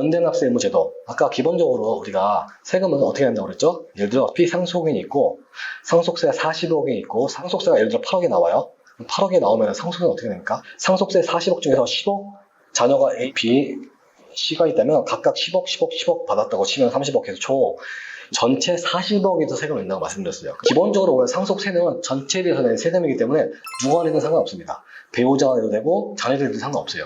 연대납세 의무제도. 아까 기본적으로 우리가 세금은 어떻게 낸다고 그랬죠? 예를 들어 피상속인이 있고 상속세가 40억이 있고 상속세가 예를 들어 8억이 나와요. 8억이 나오면 상속세는 어떻게 됩니까? 상속세 40억 중에서 10억 자녀가 A, B, C가 있다면 각각 10억, 10억, 10억 받았다고 치면 30억 해서 총 전체 40억에서 세금을 낸다고 말씀드렸어요. 기본적으로 원래 상속세는 전체에 대해서 낸 세금이기 때문에 누가 내든 상관없습니다. 배우자가 내도 되고 자녀들이 내도 상관없어요.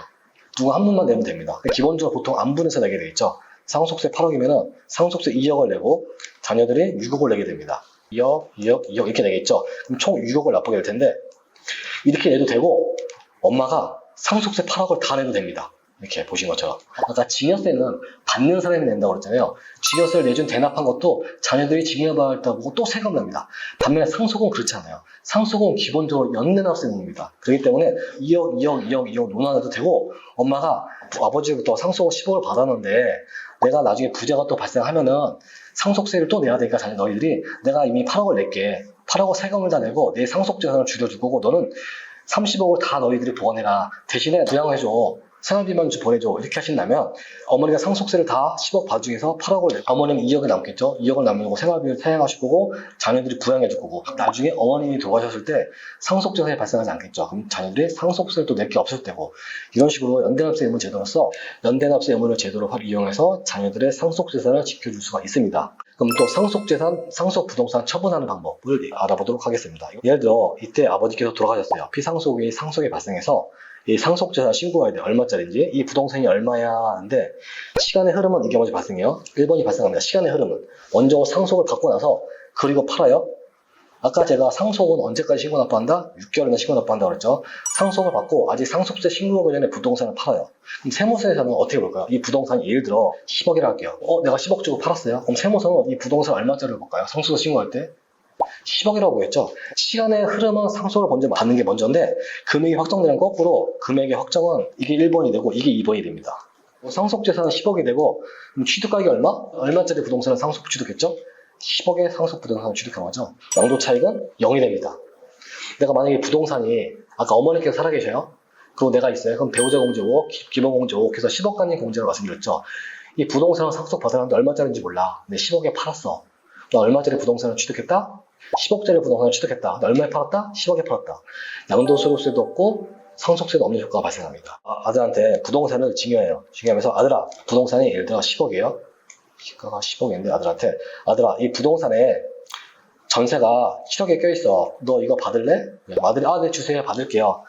누가 한 분만 내면 됩니다. 기본적으로 보통 안분해서 내게 돼 있죠. 상속세 8억이면 상속세 2억을 내고 자녀들이 6억을 내게 됩니다. 2억, 2억, 2억 이렇게 내겠죠. 그럼 총 6억을 납부하게 될 텐데 이렇게 내도 되고 엄마가 상속세 8억을 다 내도 됩니다. 이렇게 보신 것처럼. 아까 증여세는 받는 사람이 낸다고 그랬잖아요. 증여세를 내준 대납한 것도 자녀들이 증여받았다고 또 세금 납니다. 반면에 상속은 그렇지 않아요. 상속은 기본적으로 연내납세 의무입니다. 그렇기 때문에 2억, 2억, 2억, 2억 논환해도 되고 엄마가 아버지부터 상속을 10억을 받았는데 내가 나중에 부자가 또 발생하면은 상속세를 또 내야 되니까 너희들이 내가 이미 8억을 낼게. 8억을 세금을 다 내고 내 상속재산을 줄여줄 거고 너는 30억을 다 너희들이 보관해라. 대신에 부양해줘. 생활비만 좀 보내줘. 이렇게 하신다면 어머니가 상속세를 다 10억 받은 중에서 8억을 내고 어머니는 2억이 남겠죠. 2억을 남기고 생활비를 사용하실 거고 자녀들이 부양해 줄 거고 나중에 어머님이 돌아가셨을 때 상속재산이 발생하지 않겠죠. 그럼 자녀들이 상속세를 또 낼 게 없을 테고 이런 식으로 연대납세 의무 제도로서 연대납세 의무를 제도로 이용해서 자녀들의 상속재산을 지켜줄 수가 있습니다. 그럼 또 상속재산, 상속부동산 처분하는 방법을 알아보도록 하겠습니다. 예를 들어 이때 아버지께서 돌아가셨어요. 피상속이 상속이 발생해서 이 상속재산 신고해야 돼. 얼마짜리인지. 이 부동산이 얼마야 하는데 시간의 흐름은 이게 먼저 발생해요. 1번이 발생합니다. 시간의 흐름은. 먼저 상속을 받고 나서 그리고 팔아요. 아까 제가 상속은 언제까지 신고 납부한다? 6개월이나 신고 납부한다고 그랬죠. 상속을 받고 아직 상속세 신고하기 전에 부동산을 팔아요. 그럼 세무서에서는 어떻게 볼까요? 이 부동산이 예를 들어 10억이라 할게요. 내가 10억 주고 팔았어요. 그럼 세무서는 이 부동산 얼마짜리를 볼까요? 상속세 신고할 때? 10억이라고 보겠죠. 시간의 흐름은 상속을 먼저 받는 게 먼저인데 금액이 확정되는 거꾸로 금액의 확정은 이게 1번이 되고 이게 2번이 됩니다. 상속재산은 10억이 되고 그럼 취득가격이 얼마? 얼마짜리 부동산을 상속 취득했죠? 10억의 상속 부동산을 취득한 거죠. 양도 차익은 0이 됩니다. 내가 만약에 부동산이 아까 어머니께서 살아계셔요. 그리고 내가 있어요. 그럼 배우자 공제 5억, 기본 공제 5억 해서 10억 간의 공제를 말씀드렸죠. 이 부동산을 상속 받았는데 얼마짜리인지 몰라. 근데 10억에 팔았어. 너 얼마짜리 부동산을 취득했다? 10억짜리 부동산을 취득했다. 너 얼마에 팔았다? 10억에 팔았다. 양도소득세도 없고 상속세도 없는 효과가 발생합니다. 아들한테 부동산을 증여해요. 증여하면서 아들아 부동산이 예를 들어 10억이에요. 시가가 10억인데 아들한테 아들아 이 부동산에 전세가 7억에 껴있어. 너 이거 받을래? 아들이 네 주세요. 받을게요.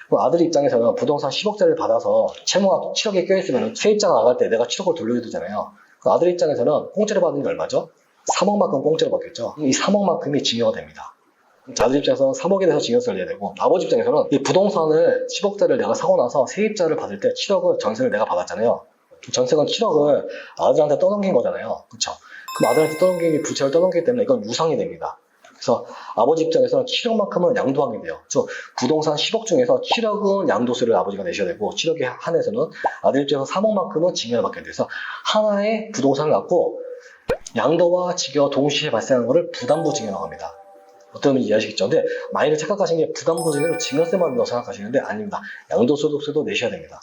그럼 아들 입장에서는 부동산 10억짜리를 받아서 채무가 7억에 껴있으면 세입자가 나갈 때 내가 7억을 돌려야 되잖아요. 그럼 아들 입장에서는 공짜로 받는 게 얼마죠? 3억만큼 공짜로 받겠죠. 이 3억만큼이 증여가 됩니다. 아들 입장에서는 3억에 대해서 증여세를 내야 되고 아버지 입장에서는 이 부동산을 10억짜리를 내가 사고 나서 세입자를 받을 때 7억을 전세를 내가 받았잖아요. 전세금 7억을 아들한테 떠넘긴 거잖아요. 그렇죠? 그럼 아들한테 떠넘기기 부채를 떠넘기기 때문에 이건 유상이 됩니다. 그래서 아버지 입장에서는 7억만큼은 양도하게 돼요. 저 부동산 10억 중에서 7억은 양도세를 아버지가 내셔야 되고 7억에 한해서는 아들 입장에서 3억만큼은 증여를 받게 돼서 하나의 부동산을 갖고 양도와 증여 동시에 발생하는 것을 부담부 증여라고 합니다. 어떤 의미인지 이해하시겠죠? 근데 많이들 착각하신 게 부담부 증여를 증여세만 넣어 생각하시는데 아닙니다. 양도소득세도 내셔야 됩니다.